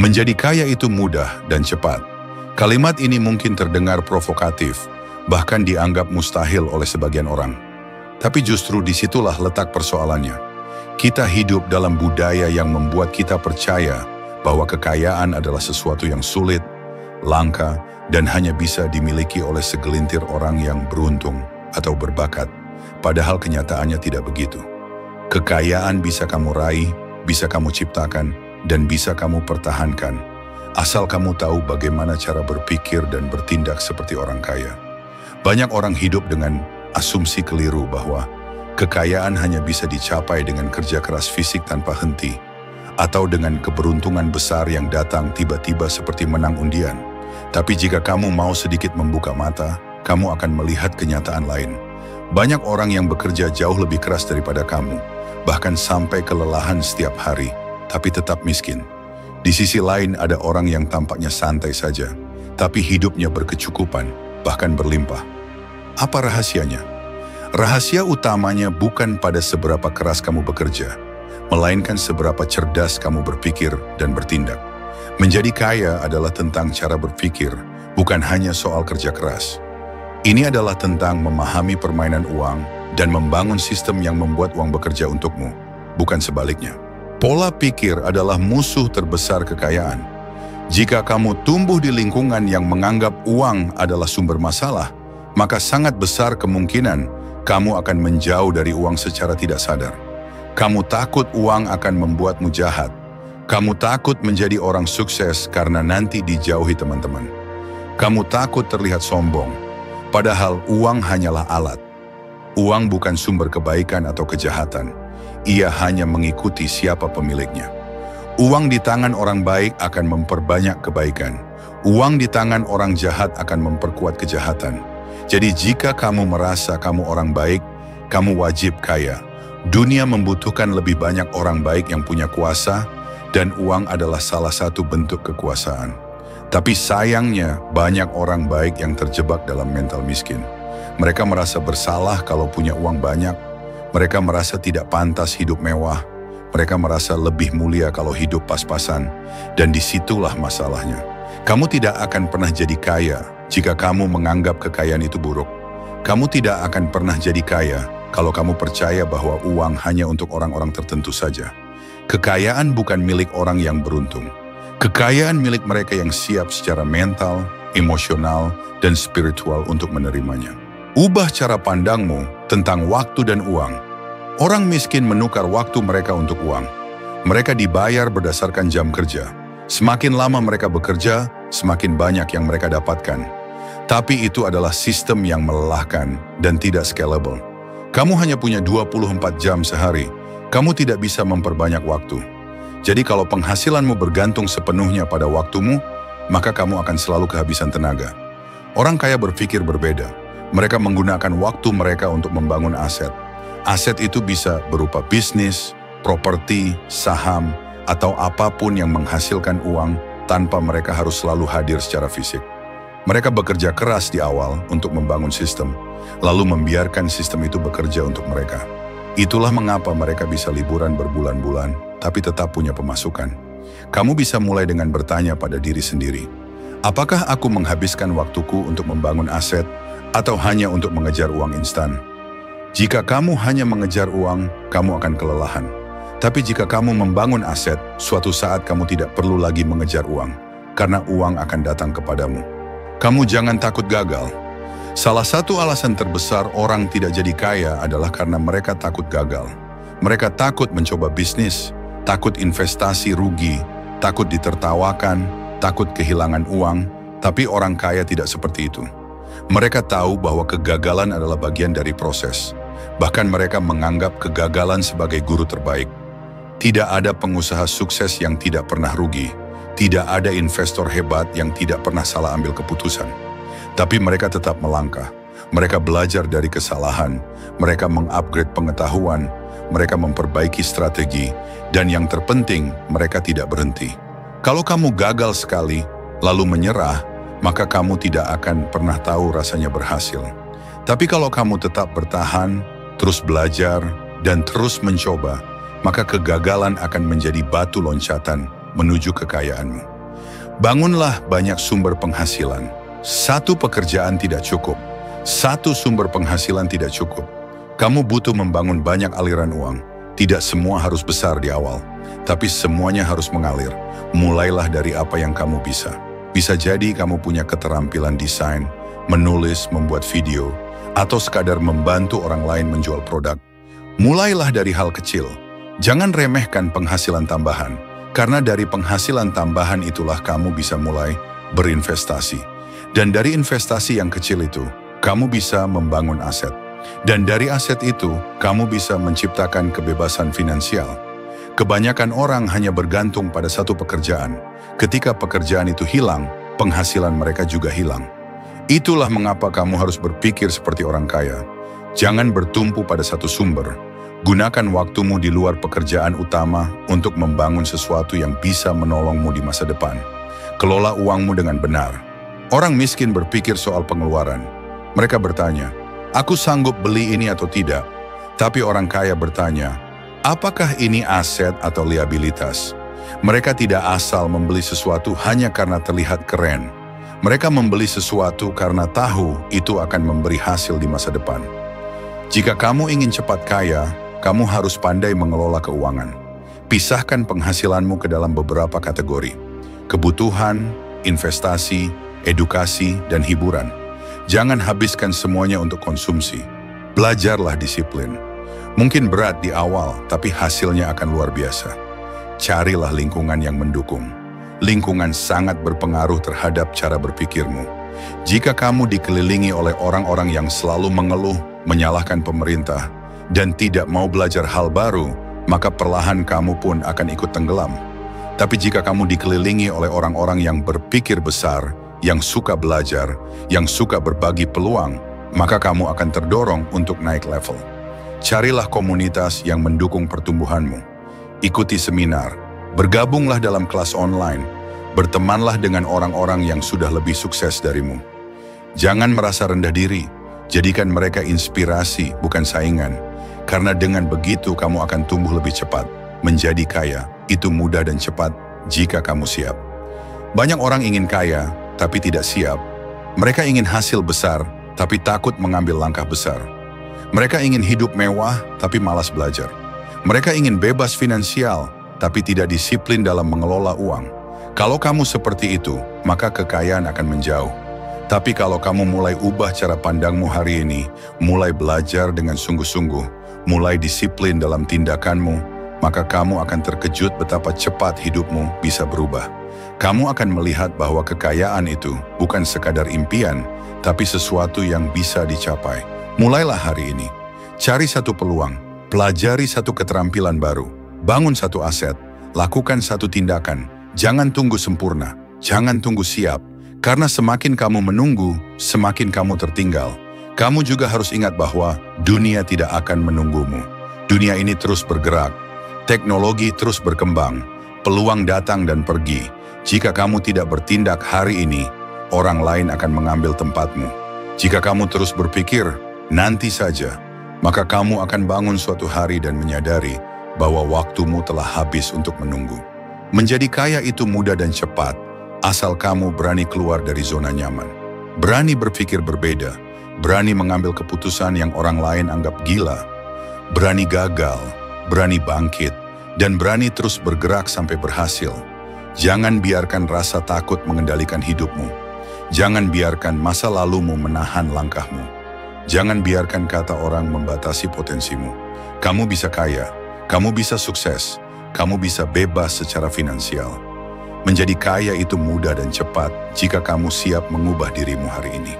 Menjadi kaya itu mudah dan cepat. Kalimat ini mungkin terdengar provokatif, bahkan dianggap mustahil oleh sebagian orang. Tapi justru disitulah letak persoalannya. Kita hidup dalam budaya yang membuat kita percaya bahwa kekayaan adalah sesuatu yang sulit, langka, dan hanya bisa dimiliki oleh segelintir orang yang beruntung atau berbakat. Padahal kenyataannya tidak begitu. Kekayaan bisa kamu raih, bisa kamu ciptakan, dan bisa kamu pertahankan, asal kamu tahu bagaimana cara berpikir dan bertindak seperti orang kaya. Banyak orang hidup dengan asumsi keliru bahwa kekayaan hanya bisa dicapai dengan kerja keras fisik tanpa henti, atau dengan keberuntungan besar yang datang tiba-tiba seperti menang undian. Tapi jika kamu mau sedikit membuka mata, kamu akan melihat kenyataan lain. Banyak orang yang bekerja jauh lebih keras daripada kamu, bahkan sampai kelelahan setiap hari, tapi tetap miskin. Di sisi lain ada orang yang tampaknya santai saja, tapi hidupnya berkecukupan, bahkan berlimpah. Apa rahasianya? Rahasia utamanya bukan pada seberapa keras kamu bekerja, melainkan seberapa cerdas kamu berpikir dan bertindak. Menjadi kaya adalah tentang cara berpikir, bukan hanya soal kerja keras. Ini adalah tentang memahami permainan uang dan membangun sistem yang membuat uang bekerja untukmu, bukan sebaliknya. Pola pikir adalah musuh terbesar kekayaan. Jika kamu tumbuh di lingkungan yang menganggap uang adalah sumber masalah, maka sangat besar kemungkinan kamu akan menjauh dari uang secara tidak sadar. Kamu takut uang akan membuatmu jahat. Kamu takut menjadi orang sukses karena nanti dijauhi teman-teman. Kamu takut terlihat sombong, padahal uang hanyalah alat. Uang bukan sumber kebaikan atau kejahatan. Ia hanya mengikuti siapa pemiliknya. Uang di tangan orang baik akan memperbanyak kebaikan. Uang di tangan orang jahat akan memperkuat kejahatan. Jadi jika kamu merasa kamu orang baik, kamu wajib kaya. Dunia membutuhkan lebih banyak orang baik yang punya kuasa, dan uang adalah salah satu bentuk kekuasaan. Tapi sayangnya banyak orang baik yang terjebak dalam mental miskin. Mereka merasa bersalah kalau punya uang banyak. Mereka merasa tidak pantas hidup mewah. Mereka merasa lebih mulia kalau hidup pas-pasan. Dan disitulah masalahnya. Kamu tidak akan pernah jadi kaya jika kamu menganggap kekayaan itu buruk. Kamu tidak akan pernah jadi kaya kalau kamu percaya bahwa uang hanya untuk orang-orang tertentu saja. Kekayaan bukan milik orang yang beruntung. Kekayaan milik mereka yang siap secara mental, emosional, dan spiritual untuk menerimanya. Ubah cara pandangmu tentang waktu dan uang. Orang miskin menukar waktu mereka untuk uang. Mereka dibayar berdasarkan jam kerja. Semakin lama mereka bekerja, semakin banyak yang mereka dapatkan. Tapi itu adalah sistem yang melelahkan dan tidak scalable. Kamu hanya punya 24 jam sehari. Kamu tidak bisa memperbanyak waktu. Jadi kalau penghasilanmu bergantung sepenuhnya pada waktumu, maka kamu akan selalu kehabisan tenaga. Orang kaya berpikir berbeda. Mereka menggunakan waktu mereka untuk membangun aset. Aset itu bisa berupa bisnis, properti, saham, atau apapun yang menghasilkan uang tanpa mereka harus selalu hadir secara fisik. Mereka bekerja keras di awal untuk membangun sistem, lalu membiarkan sistem itu bekerja untuk mereka. Itulah mengapa mereka bisa liburan berbulan-bulan, tapi tetap punya pemasukan. Kamu bisa mulai dengan bertanya pada diri sendiri, apakah aku menghabiskan waktuku untuk membangun aset, atau hanya untuk mengejar uang instan? Jika kamu hanya mengejar uang, kamu akan kelelahan. Tapi jika kamu membangun aset, suatu saat kamu tidak perlu lagi mengejar uang, karena uang akan datang kepadamu. Kamu jangan takut gagal. Salah satu alasan terbesar orang tidak jadi kaya adalah karena mereka takut gagal. Mereka takut mencoba bisnis, takut investasi rugi, takut ditertawakan, takut kehilangan uang, tapi orang kaya tidak seperti itu. Mereka tahu bahwa kegagalan adalah bagian dari proses. Bahkan mereka menganggap kegagalan sebagai guru terbaik. Tidak ada pengusaha sukses yang tidak pernah rugi. Tidak ada investor hebat yang tidak pernah salah ambil keputusan. Tapi mereka tetap melangkah. Mereka belajar dari kesalahan. Mereka mengupgrade pengetahuan. Mereka memperbaiki strategi. Dan yang terpenting, mereka tidak berhenti. Kalau kamu gagal sekali, lalu menyerah, maka kamu tidak akan pernah tahu rasanya berhasil. Tapi kalau kamu tetap bertahan, terus belajar, dan terus mencoba, maka kegagalan akan menjadi batu loncatan menuju kekayaanmu. Bangunlah banyak sumber penghasilan. Satu pekerjaan tidak cukup. Satu sumber penghasilan tidak cukup. Kamu butuh membangun banyak aliran uang. Tidak semua harus besar di awal, tapi semuanya harus mengalir. Mulailah dari apa yang kamu bisa. Bisa jadi kamu punya keterampilan desain, menulis, membuat video, atau sekadar membantu orang lain menjual produk. Mulailah dari hal kecil. Jangan remehkan penghasilan tambahan, karena dari penghasilan tambahan itulah kamu bisa mulai berinvestasi. Dan dari investasi yang kecil itu, kamu bisa membangun aset. Dan dari aset itu, kamu bisa menciptakan kebebasan finansial. Kebanyakan orang hanya bergantung pada satu pekerjaan. Ketika pekerjaan itu hilang, penghasilan mereka juga hilang. Itulah mengapa kamu harus berpikir seperti orang kaya. Jangan bertumpu pada satu sumber. Gunakan waktumu di luar pekerjaan utama untuk membangun sesuatu yang bisa menolongmu di masa depan. Kelola uangmu dengan benar. Orang miskin berpikir soal pengeluaran. Mereka bertanya, "Aku sanggup beli ini atau tidak?" Tapi orang kaya bertanya, "Apakah ini aset atau liabilitas?" Mereka tidak asal membeli sesuatu hanya karena terlihat keren. Mereka membeli sesuatu karena tahu itu akan memberi hasil di masa depan. Jika kamu ingin cepat kaya, kamu harus pandai mengelola keuangan. Pisahkan penghasilanmu ke dalam beberapa kategori: kebutuhan, investasi, edukasi, dan hiburan. Jangan habiskan semuanya untuk konsumsi. Belajarlah disiplin. Mungkin berat di awal, tapi hasilnya akan luar biasa. Carilah lingkungan yang mendukung. Lingkungan sangat berpengaruh terhadap cara berpikirmu. Jika kamu dikelilingi oleh orang-orang yang selalu mengeluh, menyalahkan pemerintah, dan tidak mau belajar hal baru, maka perlahan kamu pun akan ikut tenggelam. Tapi jika kamu dikelilingi oleh orang-orang yang berpikir besar, yang suka belajar, yang suka berbagi peluang, maka kamu akan terdorong untuk naik level. Carilah komunitas yang mendukung pertumbuhanmu. Ikuti seminar, bergabunglah dalam kelas online, bertemanlah dengan orang-orang yang sudah lebih sukses darimu. Jangan merasa rendah diri, jadikan mereka inspirasi, bukan saingan. Karena dengan begitu kamu akan tumbuh lebih cepat. Menjadi kaya, itu mudah dan cepat jika kamu siap. Banyak orang ingin kaya, tapi tidak siap. Mereka ingin hasil besar, tapi takut mengambil langkah besar. Mereka ingin hidup mewah, tapi malas belajar. Mereka ingin bebas finansial, tapi tidak disiplin dalam mengelola uang. Kalau kamu seperti itu, maka kekayaan akan menjauh. Tapi kalau kamu mulai ubah cara pandangmu hari ini, mulai belajar dengan sungguh-sungguh, mulai disiplin dalam tindakanmu, maka kamu akan terkejut betapa cepat hidupmu bisa berubah. Kamu akan melihat bahwa kekayaan itu bukan sekadar impian, tapi sesuatu yang bisa dicapai. Mulailah hari ini. Cari satu peluang, pelajari satu keterampilan baru, bangun satu aset, lakukan satu tindakan. Jangan tunggu sempurna, jangan tunggu siap, karena semakin kamu menunggu, semakin kamu tertinggal. Kamu juga harus ingat bahwa dunia tidak akan menunggumu. Dunia ini terus bergerak, teknologi terus berkembang, peluang datang dan pergi. Jika kamu tidak bertindak hari ini, orang lain akan mengambil tempatmu. Jika kamu terus berpikir, nanti saja, maka kamu akan bangun suatu hari dan menyadari bahwa waktumu telah habis untuk menunggu. Menjadi kaya itu mudah dan cepat, asal kamu berani keluar dari zona nyaman. Berani berpikir berbeda, berani mengambil keputusan yang orang lain anggap gila, berani gagal, berani bangkit, dan berani terus bergerak sampai berhasil. Jangan biarkan rasa takut mengendalikan hidupmu. Jangan biarkan masa lalumu menahan langkahmu. Jangan biarkan kata orang membatasi potensimu. Kamu bisa kaya, kamu bisa sukses, kamu bisa bebas secara finansial. Menjadi kaya itu mudah dan cepat jika kamu siap mengubah dirimu hari ini.